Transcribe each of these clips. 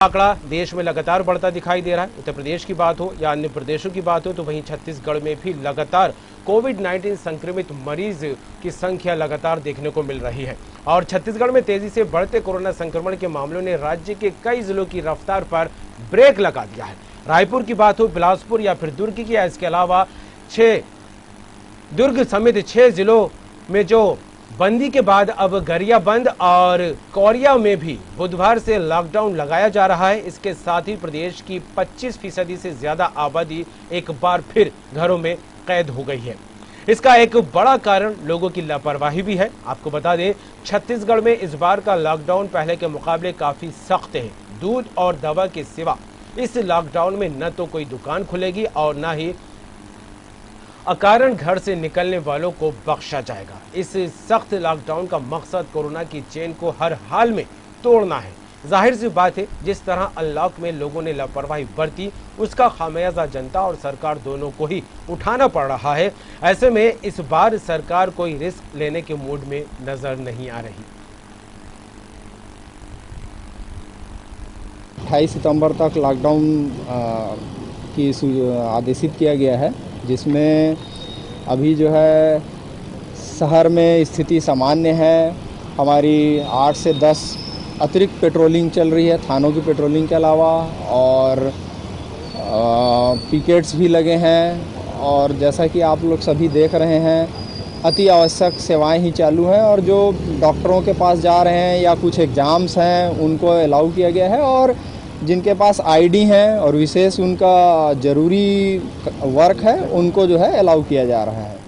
आंकड़ा देश में लगातार बढ़ता दिखाई दे रहा है। उत्तर प्रदेश की बात हो या अन्य प्रदेशों की बात हो तो वहीं छत्तीसगढ़ में भी लगातार कोविड-19 संक्रमित मरीज की संख्या लगातार देखने को मिल रही है और छत्तीसगढ़ में तेजी से बढ़ते कोरोना संक्रमण के मामलों ने राज्य के कई जिलों की रफ्तार पर ब्रेक लगा दिया है। रायपुर की बात हो, बिलासपुर या फिर दुर्ग की, या इसके अलावा दुर्ग समेत 6 जिलों में जो बंदी के बाद अब गरियाबंद और कोरिया में भी बुधवार से लॉकडाउन लगाया जा रहा है। इसके साथ ही प्रदेश की 25% से ज्यादा आबादी एक बार फिर घरों में कैद हो गई है। इसका एक बड़ा कारण लोगों की लापरवाही भी है। आपको बता दें, छत्तीसगढ़ में इस बार का लॉकडाउन पहले के मुकाबले काफी सख्त है। दूध और दवा के सिवा इस लॉकडाउन में न तो कोई दुकान खुलेगी और न ही अकारण घर से निकलने वालों को बख्शा जाएगा। इस सख्त लॉकडाउन का मकसद कोरोना की चेन को हर हाल में तोड़ना है। जाहिर सी बात है, जिस तरह अनलॉक में लोगों ने लापरवाही बरती उसका खामियाजा जनता और सरकार दोनों को ही उठाना पड़ रहा है। ऐसे में इस बार सरकार कोई रिस्क लेने के मूड में नजर नहीं आ रही। 28 सितंबर तक लॉकडाउन की आदेशित किया गया है, जिसमें अभी जो है शहर में स्थिति सामान्य है। हमारी 8 से 10 अतिरिक्त पेट्रोलिंग चल रही है, थानों की पेट्रोलिंग के अलावा, और पिकेट्स भी लगे हैं। और जैसा कि आप लोग सभी देख रहे हैं, अति आवश्यक सेवाएं ही चालू हैं और जो डॉक्टरों के पास जा रहे हैं या कुछ एग्ज़ाम्स हैं उनको अलाउ किया गया है, और जिनके पास आईडी हैं और विशेष उनका ज़रूरी वर्क है उनको जो है अलाउ किया जा रहा है।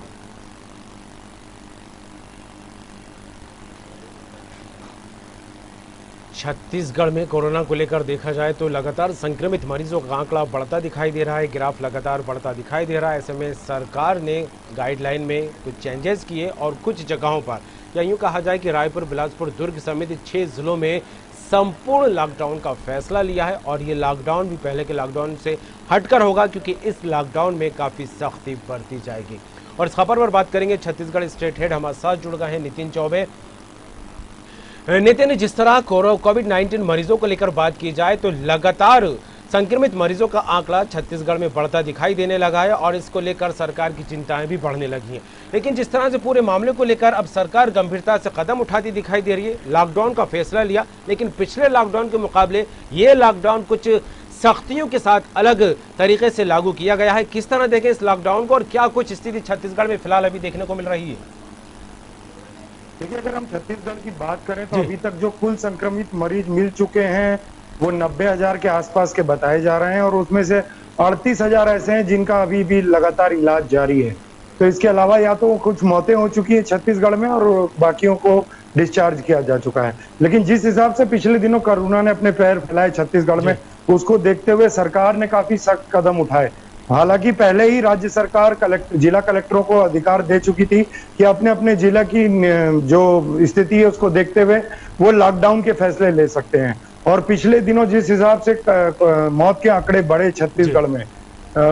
छत्तीसगढ़ में कोरोना को लेकर देखा जाए तो लगातार संक्रमित मरीजों का आंकड़ा बढ़ता दिखाई दे रहा है। ग्राफ लगातार बढ़ता दिखाई दे रहा है। ऐसे में सरकार ने गाइडलाइन में कुछ चेंजेस किए और कुछ जगहों पर, या यूँ कहा जाए कि रायपुर, बिलासपुर, दुर्ग समेत 6 जिलों में संपूर्ण लॉकडाउन का फैसला लिया है। और ये लॉकडाउन भी पहले के लॉकडाउन से हटकर होगा, क्योंकि इस लॉकडाउन में काफ़ी सख्ती बरती जाएगी। और इस खबर पर बात करेंगे, छत्तीसगढ़ स्टेट हेड हमारे साथ जुड़ गए हैं नितिन चौबे। नितिन, जिस तरह कोविड-19 मरीजों को लेकर बात की जाए तो लगातार संक्रमित मरीजों का आंकड़ा छत्तीसगढ़ में बढ़ता दिखाई देने लगा है और इसको लेकर सरकार की चिंताएं भी बढ़ने लगी हैं। लेकिन जिस तरह से पूरे मामले को लेकर अब सरकार गंभीरता से कदम उठाती दिखाई दे रही है, लॉकडाउन का फैसला लिया, लेकिन पिछले लॉकडाउन के मुकाबले ये लॉकडाउन कुछ सख्तियों के साथ अलग तरीके से लागू किया गया है। किस तरह देखें इस लॉकडाउन को और क्या कुछ स्थिति छत्तीसगढ़ में फिलहाल अभी देखने को मिल रही है? देखिए, अगर हम छत्तीसगढ़ की बात करें तो अभी तक जो कुल संक्रमित मरीज मिल चुके हैं वो 90,000 के आसपास के बताए जा रहे हैं, और उसमें से 38,000 ऐसे हैं जिनका अभी भी लगातार इलाज जारी है। तो इसके अलावा या तो कुछ मौतें हो चुकी है छत्तीसगढ़ में और बाकियों को डिस्चार्ज किया जा चुका है। लेकिन जिस हिसाब से पिछले दिनों कोरोना ने अपने पैर फैलाए छत्तीसगढ़ में, उसको देखते हुए सरकार ने काफी सख्त कदम उठाए। हालांकि पहले ही राज्य सरकार जिला कलेक्टरों को अधिकार दे चुकी थी कि अपने अपने जिला की जो स्थिति है उसको देखते हुए वो लॉकडाउन के फैसले ले सकते हैं। और पिछले दिनों जिस हिसाब से मौत के आंकड़े बढ़े छत्तीसगढ़ में,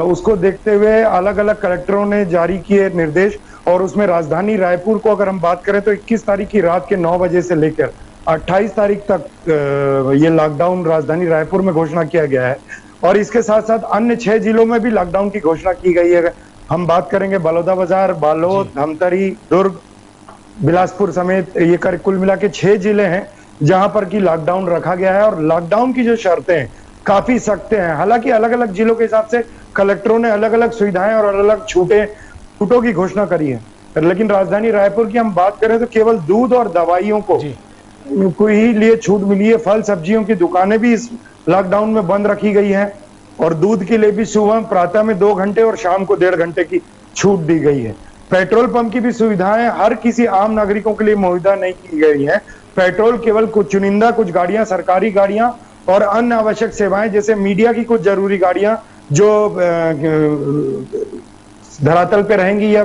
उसको देखते हुए अलग अलग कलेक्टरों ने जारी किए निर्देश, और उसमें राजधानी रायपुर को अगर हम बात करें तो 21 तारीख की रात के 9 बजे से लेकर 28 तारीख तक ये लॉकडाउन राजधानी रायपुर में घोषणा किया गया है। और इसके साथ साथ अन्य 6 जिलों में भी लॉकडाउन की घोषणा की गई है। हम बात करेंगे बलौदाबाजार, बालोद, धमतरी, दुर्ग, बिलासपुर समेत ये कुल मिला के 6 जिले हैं जहां पर की लॉकडाउन रखा गया है। और लॉकडाउन की जो शर्तें हैं काफी सख्त हैं। हालांकि अलग अलग जिलों के हिसाब से कलेक्टरों ने अलग अलग सुविधाएं और अलग अलग छूटों की घोषणा करी है। लेकिन राजधानी रायपुर की हम बात करें तो केवल दूध और दवाइयों को ही लिए छूट मिली है। फल सब्जियों की दुकानें भी इस लॉकडाउन में बंद रखी गई है, और दूध के लिए भी सुबह प्रातः में 2 घंटे और शाम को 1.5 घंटे की छूट दी गई है। पेट्रोल पंप की भी सुविधाएं हर किसी आम नागरिकों के लिए मुहैया नहीं की गई है। पेट्रोल केवल कुछ चुनिंदा कुछ गाड़ियां, सरकारी गाड़ियां और अन्य आवश्यक सेवाएं जैसे मीडिया की कुछ जरूरी गाड़ियां जो धरातल पे रहेंगी या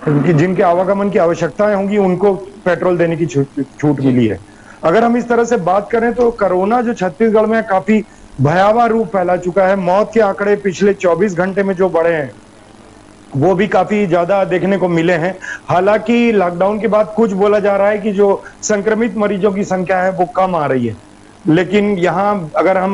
जिनके आवागमन की आवश्यकताएं होंगी, उनको पेट्रोल देने की छूट मिली है। अगर हम इस तरह से बात करें तो कोरोना जो छत्तीसगढ़ में काफी भयावह रूप फैला चुका है। मौत के आंकड़े पिछले 24 घंटे में जो बढ़े हैं वो भी काफी ज्यादा देखने को मिले हैं। हालांकि लॉकडाउन के बाद कुछ बोला जा रहा है कि जो संक्रमित मरीजों की संख्या है वो कम आ रही है। लेकिन यहाँ अगर हम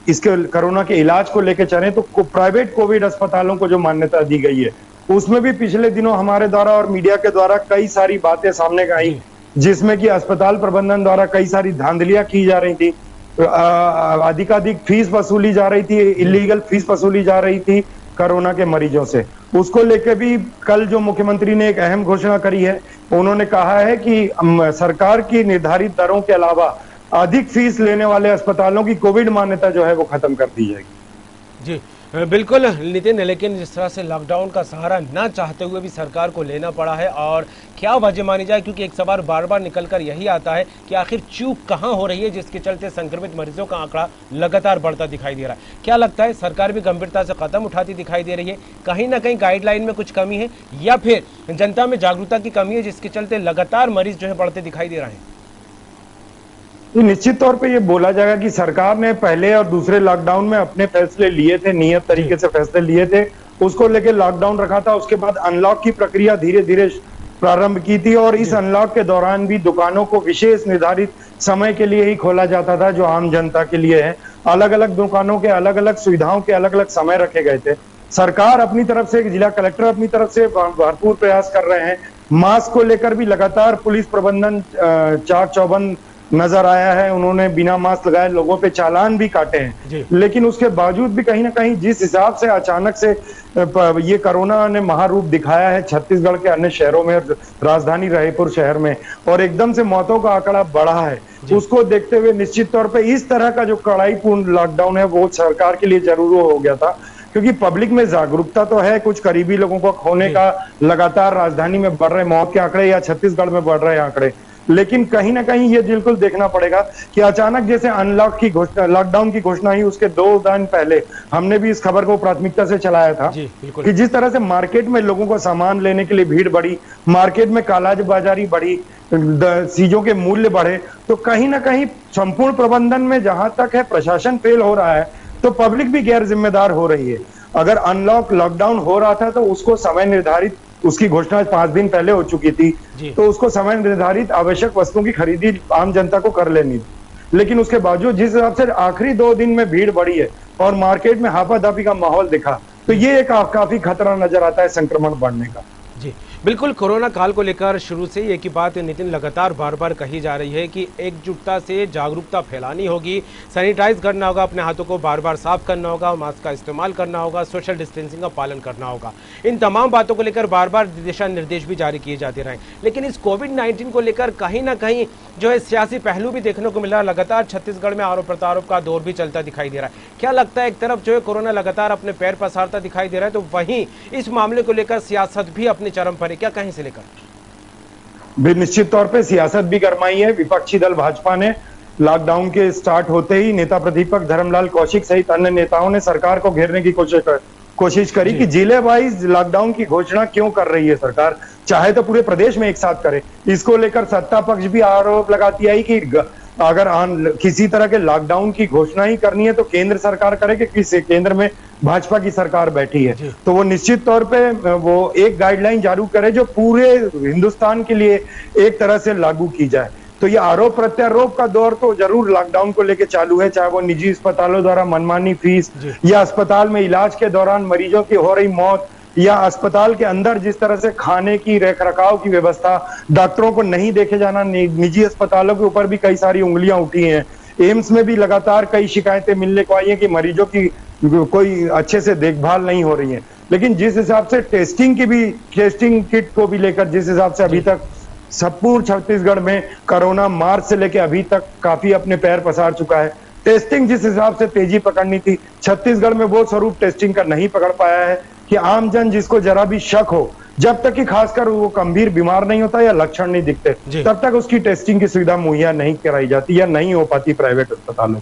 इसके कोरोना के इलाज को लेकर चलें तो प्राइवेट कोविड अस्पतालों को जो मान्यता दी गई है उसमें भी पिछले दिनों हमारे द्वारा और मीडिया के द्वारा कई सारी बातें सामने आई, जिसमें कि अस्पताल प्रबंधन द्वारा कई सारी धांधलियां की जा रही थी, अधिकाधिक फीस वसूली जा रही थी, इलीगल फीस वसूली जा रही थी कोरोना के मरीजों से। उसको लेकर भी कल जो मुख्यमंत्री ने एक अहम घोषणा करी है, उन्होंने कहा है कि सरकार की निर्धारित दरों के अलावा अधिक फीस लेने वाले अस्पतालों की कोविड मान्यता जो है वो खत्म कर दी जाएगी। जी बिल्कुल नितिन, लेकिन जिस तरह से लॉकडाउन का सहारा ना चाहते हुए भी सरकार को लेना पड़ा है, और क्या वजह मानी जाए, क्योंकि एक सवाल बार बार निकलकर यही आता है कि आखिर चूक कहां हो रही है जिसके चलते संक्रमित मरीजों का आंकड़ा लगातार बढ़ता दिखाई दे रहा है। क्या लगता है सरकार भी गंभीरता से कदम उठाती दिखाई दे रही है, कहीं ना कहीं गाइडलाइन में कुछ कमी है, या फिर जनता में जागरूकता की कमी है जिसके चलते लगातार मरीज जो है बढ़ते दिखाई दे रहे हैं? निश्चित तौर पे ये बोला जाएगा कि सरकार ने पहले और दूसरे लॉकडाउन में अपने फैसले लिए थे, नियत तरीके से फैसले लिए थे, उसको लेके लॉकडाउन रखा था। उसके बाद अनलॉक की प्रक्रिया धीरे धीरे प्रारंभ की थी और इस अनलॉक के दौरान भी दुकानों को विशेष निर्धारित समय के लिए ही खोला जाता था, जो आम जनता के लिए है। अलग अलग दुकानों के अलग अलग सुविधाओं के अलग अलग समय रखे गए थे। सरकार अपनी तरफ से, जिला कलेक्टर अपनी तरफ से भरपूर प्रयास कर रहे हैं। मास्क को लेकर भी लगातार पुलिस प्रबंधन चाक चौबंद नजर आया है। उन्होंने बिना मास्क लगाए लोगों पे चालान भी काटे हैं, लेकिन उसके बावजूद भी कहीं ना कहीं जिस हिसाब से अचानक से ये कोरोना ने महारूप दिखाया है छत्तीसगढ़ के अन्य शहरों में, राजधानी रायपुर शहर में, और एकदम से मौतों का आंकड़ा बढ़ा है, उसको देखते हुए निश्चित तौर पे इस तरह का जो कड़ाईपूर्ण लॉकडाउन है वो सरकार के लिए जरूरी हो गया था। क्योंकि पब्लिक में जागरूकता तो है, कुछ करीबी लोगों को खोने का लगातार राजधानी में बढ़ रहे मौत के आंकड़े या छत्तीसगढ़ में बढ़ रहे आंकड़े, लेकिन कहीं ना कहीं ये बिल्कुल देखना पड़ेगा कि अचानक जैसे अनलॉक की घोषणा, लॉकडाउन की घोषणा ही उसके 2 दिन पहले हमने भी इस खबर को प्राथमिकता से चलाया था कि जिस तरह से मार्केट में लोगों को सामान लेने के लिए भीड़ बढ़ी, मार्केट में कालाबाजारी बढ़ी, चीजों के मूल्य बढ़े, तो कहीं ना कहीं संपूर्ण प्रबंधन में जहां तक है प्रशासन फेल हो रहा है, तो पब्लिक भी गैर जिम्मेदार हो रही है। अगर अनलॉक लॉकडाउन हो रहा था तो उसको समय निर्धारित, उसकी घोषणा 5 दिन पहले हो चुकी थी, तो उसको समय निर्धारित आवश्यक वस्तुओं की खरीदी आम जनता को कर लेनी थी। लेकिन उसके बावजूद जिस हिसाब से आखिरी 2 दिन में भीड़ बढ़ी है और मार्केट में हापाधापी का माहौल दिखा, तो ये काफी खतरा नजर आता है संक्रमण बढ़ने का। जी बिल्कुल, कोरोना काल को लेकर शुरू से एक ही बात नितिन लगातार बार बार कही जा रही है कि एकजुटता से जागरूकता फैलानी होगी, सैनिटाइज करना होगा, अपने हाथों को बार बार साफ करना होगा, मास्क का इस्तेमाल करना होगा, सोशल डिस्टेंसिंग का पालन करना होगा। इन तमाम बातों को लेकर बार बार दिशा निर्देश भी जारी किए जाते रहे, लेकिन इस कोविड-19 को लेकर कहीं ना कहीं जो है सियासी पहलू भी देखने को मिल रहा है। लगातार छत्तीसगढ़ में आरोप प्रत्यारोप का दौर भी चलता दिखाई दे रहा है। क्या लगता है, एक तरफ जो है कोरोना लगातार अपने पैर पसारता दिखाई दे रहा है, तो वहीं इस मामले को लेकर सियासत भी अपने चरम पर है, क्या कहीं से लेकर? निश्चित तौर पे सियासत भी गरमाई है। विपक्षी दल भाजपा ने लॉकडाउन के स्टार्ट होते ही नेता प्रतिपक्ष धर्मलाल कौशिक सहित अन्य नेताओं ने सरकार को घेरने की कोशिश करी कि जिले वाइज लॉकडाउन की घोषणा क्यों कर रही है सरकार, चाहे तो पूरे प्रदेश में एक साथ करे। इसको लेकर सत्ता पक्ष भी आरोप लगाती आई कि अगर किसी तरह के लॉकडाउन की घोषणा ही करनी है तो केंद्र सरकार करे, कि किस केंद्र में भाजपा की सरकार बैठी है, तो वो निश्चित तौर पे वो एक गाइडलाइन जारी करे जो पूरे हिंदुस्तान के लिए एक तरह से लागू की जाए। तो ये आरोप प्रत्यारोप का दौर तो जरूर लॉकडाउन को लेकर चालू है, चाहे वो निजी अस्पतालों द्वारा मनमानी फीस, या अस्पताल में इलाज के दौरान मरीजों की हो रही मौत, या अस्पताल के अंदर जिस तरह से खाने की रखरखाव की व्यवस्था, डॉक्टरों को नहीं देखे जाना, निजी अस्पतालों के ऊपर भी कई सारी उंगलियां उठी हैं। एम्स में भी लगातार कई शिकायतें मिलने को आई हैं कि मरीजों की कोई अच्छे से देखभाल नहीं हो रही है। लेकिन जिस हिसाब से टेस्टिंग किट को भी लेकर जिस हिसाब से अभी तक संपूर्ण छत्तीसगढ़ में कोरोना मार्च से लेकर अभी तक काफी अपने पैर पसार चुका है। टेस्टिंग जिस हिसाब से तेजी पकड़नी थी, छत्तीसगढ़ में वो स्वरूप टेस्टिंग का नहीं पकड़ पाया है कि आमजन जिसको जरा भी शक हो, जब तक कि खासकर वो गंभीर बीमार नहीं होता या लक्षण नहीं दिखते, तब तक उसकी टेस्टिंग की सुविधा मुहैया नहीं कराई जाती या नहीं हो पाती प्राइवेट अस्पतालों।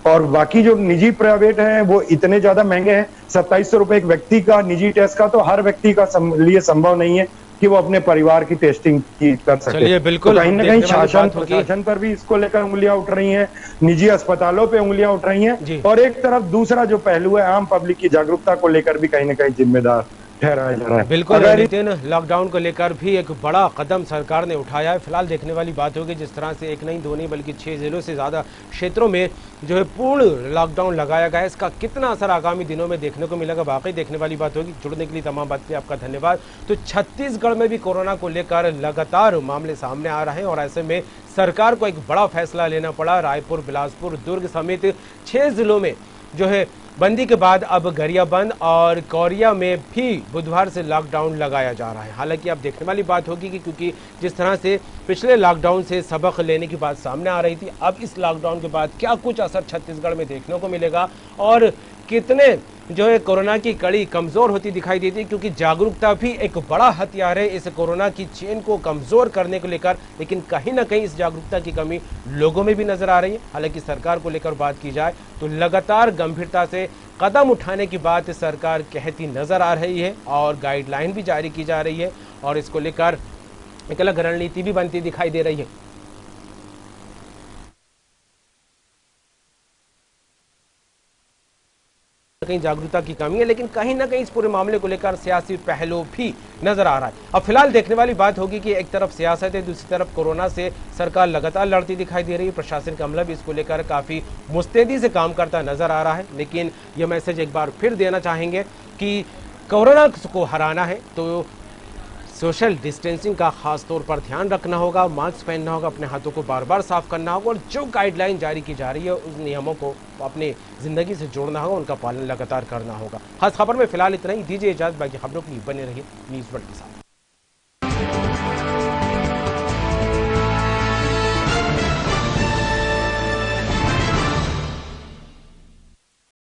और बाकी जो निजी प्राइवेट हैं वो इतने ज्यादा महंगे हैं, 2700 रुपए एक व्यक्ति का निजी टेस्ट का, तो हर व्यक्ति का लिए संभव नहीं है कि वो अपने परिवार की टेस्टिंग कर सके। बिल्कुल, तो कहीं ना कहीं शासन पर भी इसको लेकर उंगलियां उठ रही हैं, निजी अस्पतालों पे उंगलियां उठ रही हैं, और एक तरफ दूसरा जो पहलू है आम पब्लिक की जागरूकता को लेकर भी कहीं ना कहीं जिम्मेदार ठहराया जा रहा है। बिल्कुल अगर नितिन, लॉकडाउन को लेकर भी एक बड़ा कदम सरकार ने उठाया है। फिलहाल देखने वाली बात होगी जिस तरह से एक नहीं दो नहीं बल्कि 6 जिलों से ज़्यादा क्षेत्रों में जो है पूर्ण लॉकडाउन लगाया गया है, इसका कितना असर आगामी दिनों में देखने को मिलेगा, वाकई देखने वाली बात होगी। जुड़ने के लिए तमाम बात पे आपका धन्यवाद। तो छत्तीसगढ़ में भी कोरोना को लेकर लगातार मामले सामने आ रहे हैं और ऐसे में सरकार को एक बड़ा फैसला लेना पड़ा। रायपुर, बिलासपुर, दुर्ग समेत 6 जिलों में जो है बंदी के बाद अब गरियाबंद और कोरिया में भी बुधवार से लॉकडाउन लगाया जा रहा है। हालांकि अब देखने वाली बात होगी कि क्योंकि जिस तरह से पिछले लॉकडाउन से सबक लेने की बात सामने आ रही थी, अब इस लॉकडाउन के बाद क्या कुछ असर छत्तीसगढ़ में देखने को मिलेगा और कितने जो है कोरोना की कड़ी कमजोर होती दिखाई देती है, क्योंकि जागरूकता भी एक बड़ा हथियार है इस कोरोना की चेन को कमजोर करने को लेकर। लेकिन कहीं ना कहीं इस जागरूकता की कमी लोगों में भी नजर आ रही है। हालांकि सरकार को लेकर बात की जाए तो लगातार गंभीरता से कदम उठाने की बात सरकार कहती नजर आ रही है और गाइडलाइन भी जारी की जा रही है और इसको लेकर एक अलग रणनीति भी बनती दिखाई दे रही है। कहीं जागरूकता की कमी है, लेकिन कहीं ना कहीं इस पूरे मामले को लेकर सियासी पहलू भी नजर आ रहा है। अब फिलहाल देखने वाली बात होगी कि एक तरफ सियासत है, दूसरी तरफ कोरोना से सरकार लगातार लड़ती दिखाई दे रही है। प्रशासन का अमला भी इसको लेकर काफी मुस्तैदी से काम करता नजर आ रहा है। लेकिन यह मैसेज एक बार फिर देना चाहेंगे कि कोरोना को हराना है तो सोशल डिस्टेंसिंग का खास तौर पर ध्यान रखना होगा, मास्क पहनना होगा, अपने हाथों को बार बार साफ करना होगा और जो गाइडलाइन जारी की जा रही है उस नियमों को अपनी जिंदगी से जोड़ना होगा, उनका पालन लगातार करना होगा। खास खबर में फिलहाल इतना ही। दीजिए इजाजत, बाकी खबरों के लिए बने रहिए न्यूज़ वर्ल्ड के साथ।